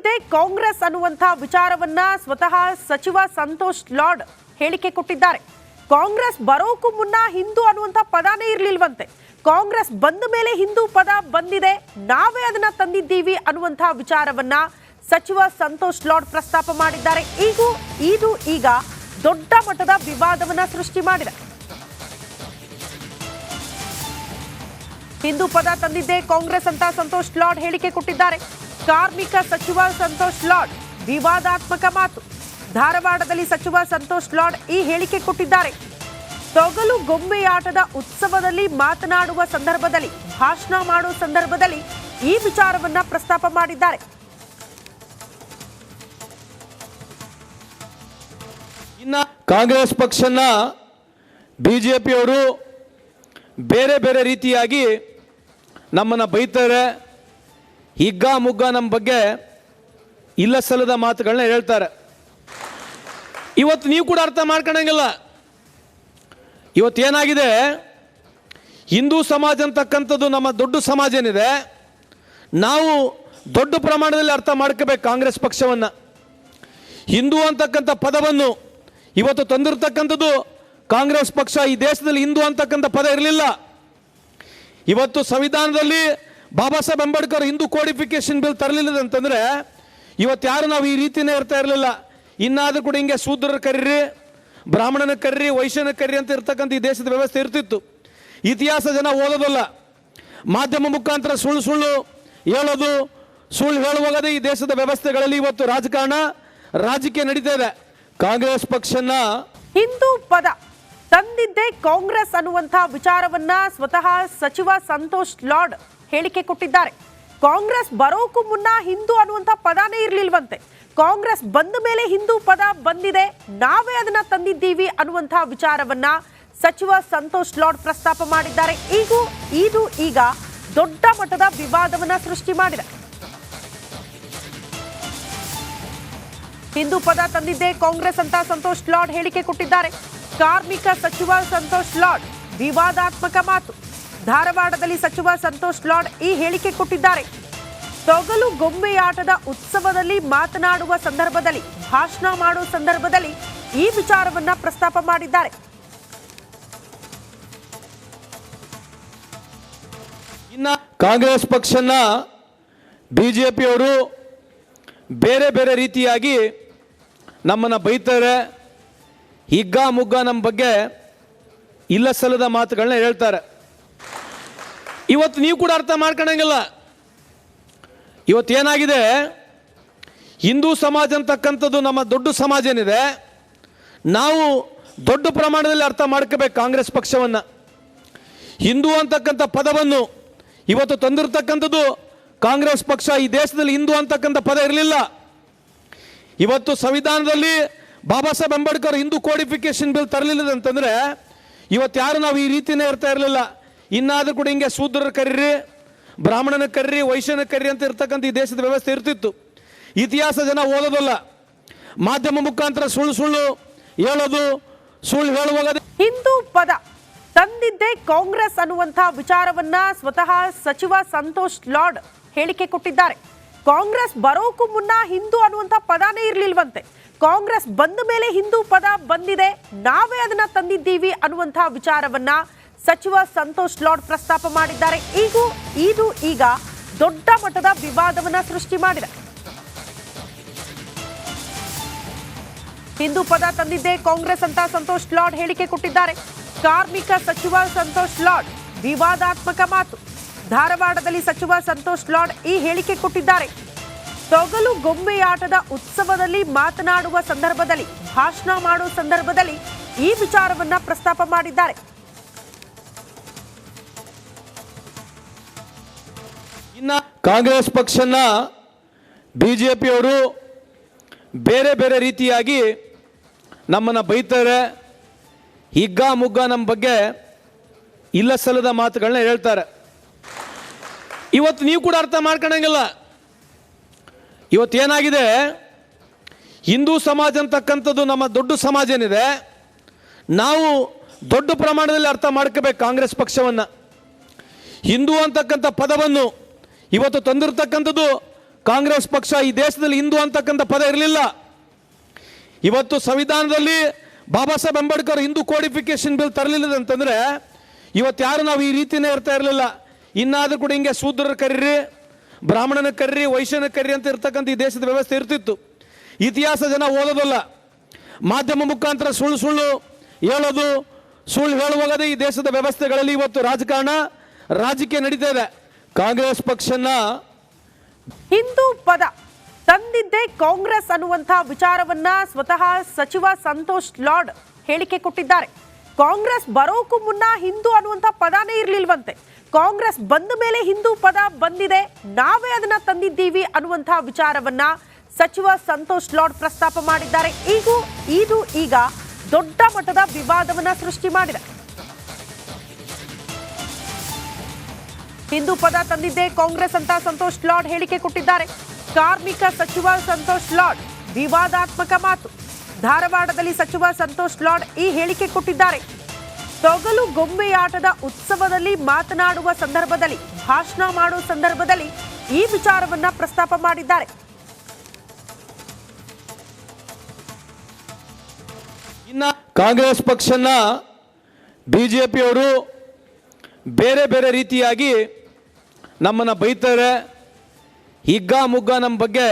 ತಂದಿದ್ದೇ ಕಾಂಗ್ರೆಸ್ ಅನ್ನುವಂತ ವಿಚಾರವನ್ನ ಸ್ವತಃ ಸಚಿವ ಸಂತೋಷ್ ಲಾಡ್ ಹೇಳಿಕೆ ಕೊಟ್ಟಿದ್ದಾರೆ. ಕಾಂಗ್ರೆಸ್ ಬರೋಕ್ಕೂ ಮುನ್ನ ಹಿಂದೂ ಅನ್ನುವಂತ ಪದನೇ ಇರಲಿಲ್ವಂತೆ. ಕಾಂಗ್ರೆಸ್ ಬಂದ ಮೇಲೆ ಹಿಂದೂ ಪದ ಬಂದಿದೆ, ನಾವೇ ಅದನ್ನ ತಂದಿದ್ದೀವಿ ಅನ್ನುವಂತ ವಿಚಾರವನ್ನ ಸಚಿವ ಸಂತೋಷ್ ಲಾಡ್ ಪ್ರಸ್ತಾಪ ಮಾಡಿದ್ದಾರೆ. ಇದು ಈಗ ದೊಡ್ಡ ಮಟ್ಟದ ವಿವಾದವನ್ನ ಸೃಷ್ಟಿ ಮಾಡಿದೆ. ಹಿಂದೂ ಪದ ತಂದಿದ್ದೇ ಕಾಂಗ್ರೆಸ್ ಅಂತ ಸಂತೋಷ್ ಲಾಡ್ ಹೇಳಿಕೆ ಕೊಟ್ಟಿದ್ದಾರೆ. ಕಾರ್ಮಿಕ ಸಚಿವ ಸಂತೋಷ್ ಲಾಡ್ ವಿವಾದಾತ್ಮಕ ಮಾತು. ಧಾರವಾಡದಲ್ಲಿ ಸಚಿವ ಸಂತೋಷ್ ಲಾಡ್ ಈ ಹೇಳಿಕೆ ಕೊಟ್ಟಿದ್ದಾರೆ. ತೊಗಲು ಗೊಂಬೆಯಾಟದ ಉತ್ಸವದಲ್ಲಿ ಮಾತನಾಡುವ ಸಂದರ್ಭದಲ್ಲಿ, ಭಾಷಣ ಮಾಡುವ ಸಂದರ್ಭದಲ್ಲಿ ಈ ವಿಚಾರವನ್ನ ಪ್ರಸ್ತಾಪ ಮಾಡಿದ್ದಾರೆ. ಕಾಂಗ್ರೆಸ್ ಪಕ್ಷನ ಬಿಜೆಪಿಯವರು ಬೇರೆ ಬೇರೆ ರೀತಿಯಾಗಿ ನಮ್ಮನ್ನು ಬೈತಾರೆ, ಹಿಗ್ಗ ಮುಗ್ಗ ನಮ್ಮ ಬಗ್ಗೆ ಇಲ್ಲ ಸಲ್ಲದ ಮಾತುಗಳನ್ನ ಹೇಳ್ತಾರೆ. ಇವತ್ತು ನೀವು ಕೂಡ ಅರ್ಥ ಮಾಡ್ಕೊಳಂಗಿಲ್ಲ. ಇವತ್ತೇನಾಗಿದೆ, ಹಿಂದೂ ಸಮಾಜ ಅಂತಕ್ಕಂಥದ್ದು ನಮ್ಮ ದೊಡ್ಡ ಸಮಾಜ ಏನಿದೆ, ನಾವು ದೊಡ್ಡ ಪ್ರಮಾಣದಲ್ಲಿ ಅರ್ಥ ಮಾಡ್ಕೋಬೇಕು. ಕಾಂಗ್ರೆಸ್ ಪಕ್ಷವನ್ನು, ಹಿಂದೂ ಅಂತಕ್ಕಂಥ ಪದವನ್ನು ಇವತ್ತು ತಂದಿರತಕ್ಕಂಥದ್ದು ಕಾಂಗ್ರೆಸ್ ಪಕ್ಷ. ಈ ದೇಶದಲ್ಲಿ ಹಿಂದೂ ಅಂತಕ್ಕಂಥ ಪದ ಇರಲಿಲ್ಲ. ಇವತ್ತು ಸಂವಿಧಾನದಲ್ಲಿ ಬಾಬಾ ಸಾಹೇಬ್ ಅಂಬೇಡ್ಕರ್ ಹಿಂದೂ ಕೋಡಿಫಿಕೇಶನ್ ಬಿಲ್ ತರಲಿಲ್ಲ ಅಂತಂದರೆ ಇವತ್ತು ಯಾರು ನಾವು ಈ ರೀತಿಯೇ ಇರ್ತಾ ಇರಲಿಲ್ಲ. ಇನ್ನಾದರೂ ಕೂಡ ಹಿಂಗೆ ಶೂದ್ರರ ಕರೀರಿ, ಬ್ರಾಹ್ಮಣನ ಕರೀರಿ, ವೈಶ್ಯನ ಕರೀರಿ ಅಂತ ಇರ್ತಕ್ಕಂಥ ಈ ದೇಶದ ವ್ಯವಸ್ಥೆ ಇರ್ತಿತ್ತು. ಇತಿಹಾಸ ಜನ ಓದೋದಲ್ಲ, ಮಾಧ್ಯಮ ಮುಖಾಂತರ ಸುಳ್ಳು ಸುಳ್ಳು ಹೇಳೋದು, ಸುಳ್ಳು ಹೇಳುವಾಗದೇ ಈ ದೇಶದ ವ್ಯವಸ್ಥೆಗಳಲ್ಲಿ ಇವತ್ತು ರಾಜಕೀಯ ನಡೀತಾ ಇದೆ. ಕಾಂಗ್ರೆಸ್ ಪಕ್ಷನ ಹಿಂದೂ ಪದ ತಂದಿದ್ದೇ ಕಾಂಗ್ರೆಸ್ ಅನ್ನುವಂತ ವಿಚಾರವನ್ನ ಸ್ವತಃ ಸಚಿವ ಸಂತೋಷ್ ಲಾಡ್ ಹೇಳಿಕೆ ಕೊಟ್ಟಿದ್ದಾರೆ. ಕಾಂಗ್ರೆಸ್ ಬರೋಕ್ಕೂ ಮುನ್ನ ಹಿಂದೂ ಅನ್ನುವಂತ ಪದನೇ ಇರಲಿಲ್ವಂತೆ. ಕಾಂಗ್ರೆಸ್ ಬಂದ ಮೇಲೆ ಹಿಂದೂ ಪದ ಬಂದಿದೆ, ನಾವೇ ಅದನ್ನ ತಂದಿದ್ದೀವಿ ಅನ್ನುವಂತ ವಿಚಾರವನ್ನ ಸಚಿವ ಸಂತೋಷ್ ಲಾಡ್ ಪ್ರಸ್ತಾಪ ಮಾಡಿದ್ದಾರೆ. ಇದು ಈಗ ದೊಡ್ಡ ಮಟ್ಟದ ವಿವಾದವನ್ನ ಸೃಷ್ಟಿ ಮಾಡಿದೆ. ಹಿಂದೂ ಪದ ತಂದಿದ್ದೇ ಕಾಂಗ್ರೆಸ್ ಅಂತ ಸಂತೋಷ್ ಲಾಡ್ ಹೇಳಿಕೆ ಕೊಟ್ಟಿದ್ದಾರೆ. ಕಾರ್ಮಿಕ ಸಚಿವ ಸಂತೋಷ್ ಲಾಡ್ ವಿವಾದಾತ್ಮಕ ಮಾತು. ಧಾರವಾಡದಲ್ಲಿ ಸಚಿವ ಸಂತೋಷ್ ಲಾಡ್ ಈ ಹೇಳಿಕೆ ಕೊಟ್ಟಿದ್ದಾರೆ. ತೊಗಲು ಗೊಂಬೆಯಾಟದ ಉತ್ಸವದಲ್ಲಿ ಮಾತನಾಡುವ ಸಂದರ್ಭದಲ್ಲಿ, ಭಾಷಣ ಮಾಡುವ ಸಂದರ್ಭದಲ್ಲಿ ಈ ವಿಚಾರವನ್ನ ಪ್ರಸ್ತಾಪ ಮಾಡಿದ್ದಾರೆ. ಕಾಂಗ್ರೆಸ್ ಪಕ್ಷನ ಬಿಜೆಪಿಯವರು ಬೇರೆ ಬೇರೆ ರೀತಿಯಾಗಿ ನಮ್ಮನ್ನು ಬೈತಾರೆ, ಹಿಗ್ಗ ಮುಗ್ಗ ನಮ್ಮ ಬಗ್ಗೆ ಇಲ್ಲ ಸಲ್ಲದ ಮಾತುಗಳನ್ನ ಹೇಳ್ತಾರೆ. ಇವತ್ತು ನೀವು ಕೂಡ ಅರ್ಥ ಮಾಡ್ಕೊಳಂಗಿಲ್ಲ. ಇವತ್ತೇನಾಗಿದೆ, ಹಿಂದೂ ಸಮಾಜ ಅಂತಕ್ಕಂಥದ್ದು ನಮ್ಮ ದೊಡ್ಡ ಸಮಾಜ ಏನಿದೆ, ನಾವು ದೊಡ್ಡ ಪ್ರಮಾಣದಲ್ಲಿ ಅರ್ಥ ಮಾಡ್ಕೋಬೇಕು. ಕಾಂಗ್ರೆಸ್ ಪಕ್ಷವನ್ನು, ಹಿಂದೂ ಅಂತಕ್ಕಂಥ ಪದವನ್ನು ಇವತ್ತು ತಂದಿರತಕ್ಕಂಥದ್ದು ಕಾಂಗ್ರೆಸ್ ಪಕ್ಷ. ಈ ದೇಶದಲ್ಲಿ ಹಿಂದೂ ಅಂತಕ್ಕಂಥ ಪದ ಇರಲಿಲ್ಲ. ಇವತ್ತು ಸಂವಿಧಾನದಲ್ಲಿ ಬಾಬಾ ಸಾಹೇಬ್ ಅಂಬೇಡ್ಕರ್ ಹಿಂದೂ ಕೋಡಿಫಿಕೇಶನ್ ಬಿಲ್ ತರಲಿಲ್ಲ ಅಂತಂದರೆ ಇವತ್ತು ಯಾರು ನಾವು ಈ ರೀತಿಯೇ ಇರ್ತಾ ಇರಲಿಲ್ಲ. ಇನ್ನಾದರೂ ಕೂಡ ಹಿಂಗೆ ಶೂದ್ರರ ಕರೀರಿ, ಬ್ರಾಹ್ಮಣನ ಕರೀರಿ, ವೈಶ್ಯನ ಕರೀರಿ ಅಂತ ಇರ್ತಕ್ಕಂಥ ಈ ದೇಶದ ವ್ಯವಸ್ಥೆ ಇರ್ತಿತ್ತು. ಇತಿಹಾಸ ಜನ ಓದೋದಲ್ಲ, ಮಾಧ್ಯಮ ಮುಖಾಂತರ ಸುಳ್ಳು ಸುಳ್ಳು ಹೇಳೋದು, ಸುಳ್ಳು ಹೇಳುವಾಗದೇ. ಹಿಂದೂ ಪದ ತಂದಿದ್ದೇ ಕಾಂಗ್ರೆಸ್ ಅನ್ನುವಂತ ವಿಚಾರವನ್ನ ಸ್ವತಃ ಸಚಿವ ಸಂತೋಷ್ ಲಾಡ್ ಹೇಳಿಕೆ ಕೊಟ್ಟಿದ್ದಾರೆ. ಕಾಂಗ್ರೆಸ್ ಬರೋಕ್ಕೂ ಮುನ್ನ ಹಿಂದೂ ಅನ್ನುವಂತ ಪದನೇ ಇರಲಿಲ್ವಂತೆ. ಕಾಂಗ್ರೆಸ್ ಬಂದ ಮೇಲೆ ಹಿಂದೂ ಪದ ಬಂದಿದೆ, ನಾವೇ ಅದನ್ನ ತಂದಿದ್ದೀವಿ ಅನ್ನುವಂತ ವಿಚಾರವನ್ನ ಸಚಿವ ಸಂತೋಷ್ ಲಾಡ್ ಪ್ರಸ್ತಾಪ ಮಾಡಿದ್ದಾರೆ. ಇದು ಈಗ ದೊಡ್ಡ ಮಟ್ಟದ ವಿವಾದವನ್ನ ಸೃಷ್ಟಿ ಮಾಡಿದೆ. ಹಿಂದೂ ಪದ ತಂದಿದ್ದೇ ಕಾಂಗ್ರೆಸ್ ಅಂತ ಸಂತೋಷ್ ಲಾಡ್ ಹೇಳಿಕೆ ಕೊಟ್ಟಿದ್ದಾರೆ. ಕಾರ್ಮಿಕ ಸಚಿವ ಸಂತೋಷ್ ಲಾಡ್ ವಿವಾದಾತ್ಮಕ ಮಾತು. ಧಾರವಾಡದಲ್ಲಿ ಸಚಿವ ಸಂತೋಷ್ ಲಾಡ್ ಈ ಹೇಳಿಕೆ ಕೊಟ್ಟಿದ್ದಾರೆ. ತೊಗಲು ಗೊಂಬೆಯಾಟದ ಉತ್ಸವದಲ್ಲಿ ಮಾತನಾಡುವ ಸಂದರ್ಭದಲ್ಲಿ, ಭಾಷಣ ಮಾಡುವ ಸಂದರ್ಭದಲ್ಲಿ ಈ ವಿಚಾರವನ್ನ ಪ್ರಸ್ತಾಪ ಮಾಡಿದ್ದಾರೆ. ಕಾಂಗ್ರೆಸ್ ಪಕ್ಷನ ಬಿಜೆಪಿಯವರು ಬೇರೆ ಬೇರೆ ರೀತಿಯಾಗಿ ನಮ್ಮನ್ನು ಬೈತಾರೆ, ಹಿಗ್ಗ ಮುಗ್ಗ ನಮ್ಮ ಬಗ್ಗೆ ಇಲ್ಲ ಸಲ್ಲದ ಮಾತುಗಳನ್ನ ಹೇಳ್ತಾರೆ. ಇವತ್ತು ನೀವು ಕೂಡ ಅರ್ಥ ಮಾಡ್ಕೊಳಂಗಿಲ್ಲ. ಇವತ್ತೇನಾಗಿದೆ, ಹಿಂದೂ ಸಮಾಜ ಅಂತಕ್ಕಂಥದ್ದು ನಮ್ಮ ದೊಡ್ಡ ಸಮಾಜ ಏನಿದೆ, ನಾವು ದೊಡ್ಡ ಪ್ರಮಾಣದಲ್ಲಿ ಅರ್ಥ ಮಾಡ್ಕೋಬೇಕು. ಕಾಂಗ್ರೆಸ್ ಪಕ್ಷವನ್ನು, ಹಿಂದೂ ಅಂತಕ್ಕಂಥ ಪದವನ್ನು ಇವತ್ತು ತಂದಿರತಕ್ಕಂಥದ್ದು ಕಾಂಗ್ರೆಸ್ ಪಕ್ಷ ಈ ದೇಶದಲ್ಲಿ ಹಿಂದೂ ಅಂತಕ್ಕಂಥ ಪದ ಇರಲಿಲ್ಲ. ಇವತ್ತು ಸಂವಿಧಾನದಲ್ಲಿ ಬಾಬಾ ಸಾಹೇಬ್ ಅಂಬೇಡ್ಕರ್ ಹಿಂದೂ ಕೋಡಿಫಿಕೇಶನ್ ಬಿಲ್ ತರಲಿಲ್ಲ ಅಂತಂದ್ರೆ ಇವತ್ತು ಯಾರು ನಾವು ಈ ರೀತಿನೇ ಇರ್ತಾ ಇರಲಿಲ್ಲ. ಇನ್ನಾದ್ರೂ ಕೂಡ ಹಿಂಗೆ ಶೂದ್ರರ ಕರೀರಿ, ಬ್ರಾಹ್ಮಣನ ಕರೀರಿ, ವೈಶ್ಯನ ಕರೀರಿ ಅಂತ ಇರ್ತಕ್ಕಂಥ ಈ ದೇಶದ ವ್ಯವಸ್ಥೆ ಇರ್ತಿತ್ತು. ಇತಿಹಾಸ ಜನ ಓದೋದಲ್ಲ, ಮಾಧ್ಯಮ ಮುಖಾಂತರ ಸುಳ್ಳು ಸುಳ್ಳು ಹೇಳೋದು, ಸುಳ್ಳು ಹೇಳುವಾಗದೇ ಈ ದೇಶದ ವ್ಯವಸ್ಥೆಗಳಲ್ಲಿ ಇವತ್ತು ರಾಜಕಾರಣ ರಾಜಕೀಯ ನಡೀತಾ ಇದೆ. ಕಾಂಗ್ರೆಸ್ ಪಕ್ಷನ ಹಿಂದೂ ಪದ ತಂದಿದ್ದೇ ಕಾಂಗ್ರೆಸ್ ಅನ್ನುವಂಥ ವಿಚಾರವನ್ನ ಸ್ವತಃ ಸಚಿವ ಸಂತೋಷ್ ಲಾಡ್ ಹೇಳಿಕೆ ಕೊಟ್ಟಿದ್ದಾರೆ. ಕಾಂಗ್ರೆಸ್ ಬರೋಕ್ಕೂ ಮುನ್ನ ಹಿಂದೂ ಅನ್ನುವಂಥ ಪದಾನೇ ಇರಲಿಲ್ವಂತೆ. ಕಾಂಗ್ರೆಸ್ ಬಂದ ಮೇಲೆ ಹಿಂದೂ ಪದ ಬಂದಿದೆ, ನಾವೇ ಅದನ್ನ ತಂದಿದ್ದೀವಿ ಅನ್ನುವಂಥ ವಿಚಾರವನ್ನ ಸಚಿವ ಸಂತೋಷ್ ಲಾಡ್ ಪ್ರಸ್ತಾಪ ಮಾಡಿದ್ದಾರೆ. ಇದು ಈಗ ದೊಡ್ಡ ಮಟ್ಟದ ವಿವಾದವನ್ನ ಸೃಷ್ಟಿ ಮಾಡಿದೆ. ಹಿಂದೂ ಪದ ತಂದಿದ್ದೇ ಕಾಂಗ್ರೆಸ್ ಅಂತ ಸಂತೋಷ್ ಲಾಡ್ ಹೇಳಿಕೆ ಕೊಟ್ಟಿದ್ದಾರೆ. ಕಾರ್ಮಿಕ ಸಚಿವ ಸಂತೋಷ್ ಲಾಡ್ ವಿವಾದಾತ್ಮಕ ಮಾತು. ಧಾರವಾಡದಲ್ಲಿ ಸಚಿವ ಸಂತೋಷ್ ಲಾಡ್ ಈ ಹೇಳಿಕೆ ಕೊಟ್ಟಿದ್ದಾರೆ. ತೊಗಲು ಗೊಂಬೆಯಾಟದ ಉತ್ಸವದಲ್ಲಿ ಮಾತನಾಡುವ ಸಂದರ್ಭದಲ್ಲಿ, ಭಾಷಣ ಮಾಡುವ ಸಂದರ್ಭದಲ್ಲಿ ಈ ವಿಚಾರವನ್ನ ಪ್ರಸ್ತಾಪ ಮಾಡಿದ್ದಾರೆ. ಇನ್ನ ಕಾಂಗ್ರೆಸ್ ಪಕ್ಷನ ಬಿಜೆಪಿಯವರು ಬೇರೆ ಬೇರೆ ರೀತಿಯಾಗಿ ನಮ್ಮನ್ನು ಬೈತಾರೆ, ಹಿಗ್ಗ ಮುಗ್ಗ ನಮ್ಮ ಬಗ್ಗೆ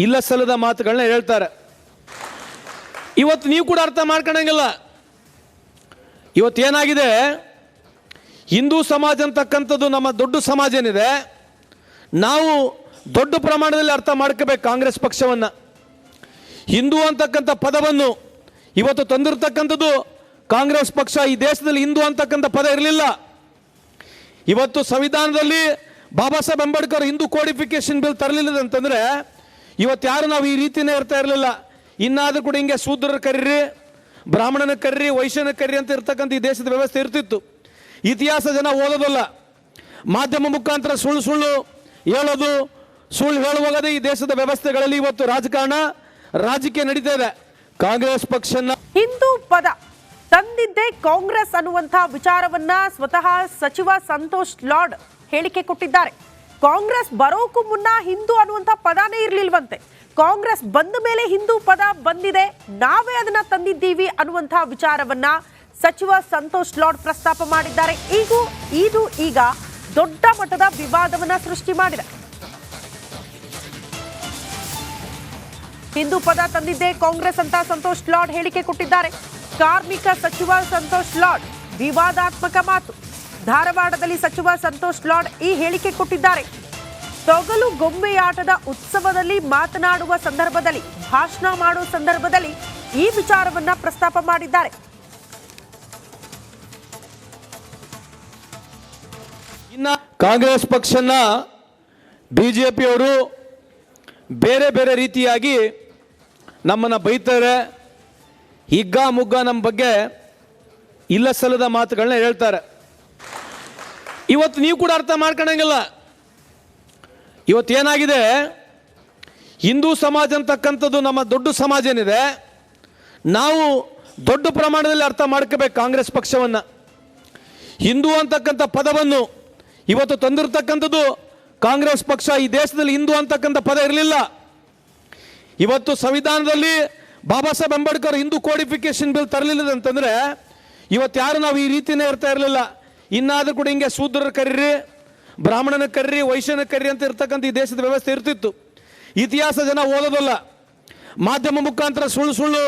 ಇಲ್ಲ ಸಲ್ಲದ ಮಾತುಗಳನ್ನ ಹೇಳ್ತಾರೆ. ಇವತ್ತು ನೀವು ಕೂಡ ಅರ್ಥ ಮಾಡ್ಕೊಳಂಗಿಲ್ಲ. ಇವತ್ತೇನಾಗಿದೆ, ಹಿಂದೂ ಸಮಾಜ ಅಂತಕ್ಕಂಥದ್ದು ನಮ್ಮ ದೊಡ್ಡ ಸಮಾಜ ಏನಿದೆ, ನಾವು ದೊಡ್ಡ ಪ್ರಮಾಣದಲ್ಲಿ ಅರ್ಥ ಮಾಡ್ಕೋಬೇಕು ಕಾಂಗ್ರೆಸ್ ಪಕ್ಷವನ್ನು. ಹಿಂದೂ ಅಂತಕ್ಕಂಥ ಪದವನ್ನು ಇವತ್ತು ತಂದಿರತಕ್ಕಂಥದ್ದು ಕಾಂಗ್ರೆಸ್ ಪಕ್ಷ. ಈ ದೇಶದಲ್ಲಿ ಹಿಂದೂ ಅಂತಕ್ಕಂಥ ಪದ ಇರಲಿಲ್ಲ. ಇವತ್ತು ಸಂವಿಧಾನದಲ್ಲಿ ಬಾಬಾ ಸಾಹೇಬ್ ಅಂಬೇಡ್ಕರ್ ಹಿಂದೂ ಕೋಡಿಫಿಕೇಶನ್ ಬಿಲ್ ತರಲಿಲ್ಲ ಅಂತಂದ್ರೆ ಇವತ್ತು ಯಾರು ನಾವು ಈ ರೀತಿನೇ ಇರ್ತಾ ಇರಲಿಲ್ಲ. ಇನ್ನಾದ್ರೂ ಕೂಡ ಹಿಂಗೆ ಶೂದ್ರರ ಕರೀರಿ, ಬ್ರಾಹ್ಮಣನ ಕರೀರಿ, ವೈಶ್ಯನ ಕರೀರಿ ಅಂತ ಇರ್ತಕ್ಕಂಥ ಈ ದೇಶದ ವ್ಯವಸ್ಥೆ ಇರ್ತಿತ್ತು. ಇತಿಹಾಸ ಜನ ಓದೋದಲ್ಲ, ಮಾಧ್ಯಮ ಮುಖಾಂತರ ಸುಳ್ಳು ಸುಳ್ಳು ಹೇಳೋದು, ಸುಳ್ಳು ಹೇಳುವಾಗದೇ ಈ ದೇಶದ ವ್ಯವಸ್ಥೆಗಳಲ್ಲಿ ಇವತ್ತು ರಾಜಕಾರಣ ರಾಜಕೀಯ ನಡೀತಾ ಇದೆ. ಕಾಂಗ್ರೆಸ್ ಪಕ್ಷನ ಹಿಂದೂ ಪದ ತಂದಿದ್ದೇ ಕಾಂಗ್ರೆಸ್ ಅನ್ನುವಂಥ ವಿಚಾರವನ್ನ ಸ್ವತಃ ಸಚಿವ ಸಂತೋಷ್ ಲಾಡ್ ಹೇಳಿಕೆ ಕೊಟ್ಟಿದ್ದಾರೆ. ಕಾಂಗ್ರೆಸ್ ಬರೋಕ್ಕೂ ಮುನ್ನ ಹಿಂದೂ ಅನ್ನುವಂಥ ಪದಾನೇ ಇರಲಿಲ್ವಂತೆ. ಕಾಂಗ್ರೆಸ್ ಬಂದ ಮೇಲೆ ಹಿಂದೂ ಪದ ಬಂದಿದೆ, ನಾವೇ ಅದನ್ನ ತಂದಿದ್ದೀವಿ ಅನ್ನುವಂಥ ವಿಚಾರವನ್ನ ಸಚಿವ ಸಂತೋಷ್ ಲಾಡ್ ಪ್ರಸ್ತಾಪ ಮಾಡಿದ್ದಾರೆ. ಇದು ಈಗ ದೊಡ್ಡ ಮಟ್ಟದ ವಿವಾದವನ್ನ ಸೃಷ್ಟಿ ಮಾಡಿದೆ. ಹಿಂದೂ ಪದ ತಂದಿದ್ದೇ ಕಾಂಗ್ರೆಸ್ ಅಂತ ಸಂತೋಷ್ ಲಾಡ್ ಹೇಳಿಕೆ ಕೊಟ್ಟಿದ್ದಾರೆ. ಕಾರ್ಮಿಕ ಸಚಿವ ಸಂತೋಷ್ ಲಾಡ್ ವಿವಾದಾತ್ಮಕ ಮಾತು. ಧಾರವಾಡದಲ್ಲಿ ಸಚಿವ ಸಂತೋಷ್ ಲಾಡ್ ಈ ಹೇಳಿಕೆ ಕೊಟ್ಟಿದ್ದಾರೆ. ತೊಗಲು ಗೊಂಬೆಯಾಟದ ಉತ್ಸವದಲ್ಲಿ ಮಾತನಾಡುವ ಸಂದರ್ಭದಲ್ಲಿ, ಭಾಷಣ ಮಾಡುವ ಸಂದರ್ಭದಲ್ಲಿ ಈ ವಿಚಾರವನ್ನ ಪ್ರಸ್ತಾಪ ಮಾಡಿದ್ದಾರೆ. ಇನ್ನ ಕಾಂಗ್ರೆಸ್ ಪಕ್ಷನ ಬಿಜೆಪಿಯವರು ಬೇರೆ ಬೇರೆ ರೀತಿಯಾಗಿ ನಮ್ಮನ್ನು ಬೈತಾರೆ, ಹಿಗ್ಗ ಮುಗ್ಗ ನಮ್ಮ ಬಗ್ಗೆ ಇಲ್ಲ ಸಲ್ಲದ ಮಾತುಗಳನ್ನ ಹೇಳ್ತಾರೆ. ಇವತ್ತು ನೀವು ಕೂಡ ಅರ್ಥ ಮಾಡ್ಕೊಳಂಗಿಲ್ಲ. ಇವತ್ತೇನಾಗಿದೆ, ಹಿಂದೂ ಸಮಾಜ ಅಂತಕ್ಕಂಥದ್ದು ನಮ್ಮ ದೊಡ್ಡ ಸಮಾಜ ಏನಿದೆ, ನಾವು ದೊಡ್ಡ ಪ್ರಮಾಣದಲ್ಲಿ ಅರ್ಥ ಮಾಡ್ಕೋಬೇಕು ಕಾಂಗ್ರೆಸ್ ಪಕ್ಷವನ್ನು. ಹಿಂದೂ ಅಂತಕ್ಕಂಥ ಪದವನ್ನು ಇವತ್ತು ತಂದಿರತಕ್ಕಂಥದ್ದು ಕಾಂಗ್ರೆಸ್ ಪಕ್ಷ. ಈ ದೇಶದಲ್ಲಿ ಹಿಂದೂ ಅಂತಕ್ಕಂಥ ಪದ ಇರಲಿಲ್ಲ. ಇವತ್ತು ಸಂವಿಧಾನದಲ್ಲಿ ಬಾಬಾ ಸಾಹೇಬ್ ಅಂಬೇಡ್ಕರ್ ಹಿಂದೂ ಕೋಡಿಫಿಕೇಶನ್ ಬಿಲ್ ತರಲಿಲ್ಲ ಅಂತಂದ್ರೆ ಇವತ್ತು ಯಾರು ನಾವು ಈ ರೀತಿನೇ ಇರ್ತಾ ಇರಲಿಲ್ಲ. ಇನ್ನಾದ್ರೂ ಕೂಡ ಹಿಂಗೆ ಶೂದ್ರರ ಕರೀರಿ, ಬ್ರಾಹ್ಮಣನ ಕರೀರಿ, ವೈಶ್ಯನ ಕರೀರಿ ಅಂತ ಇರ್ತಕ್ಕಂಥ ಈ ದೇಶದ ವ್ಯವಸ್ಥೆ ಇರ್ತಿತ್ತು. ಇತಿಹಾಸ ಜನ ಓದೋದಲ್ಲ, ಮಾಧ್ಯಮ ಮುಖಾಂತರ ಸುಳ್ಳು ಸುಳ್ಳು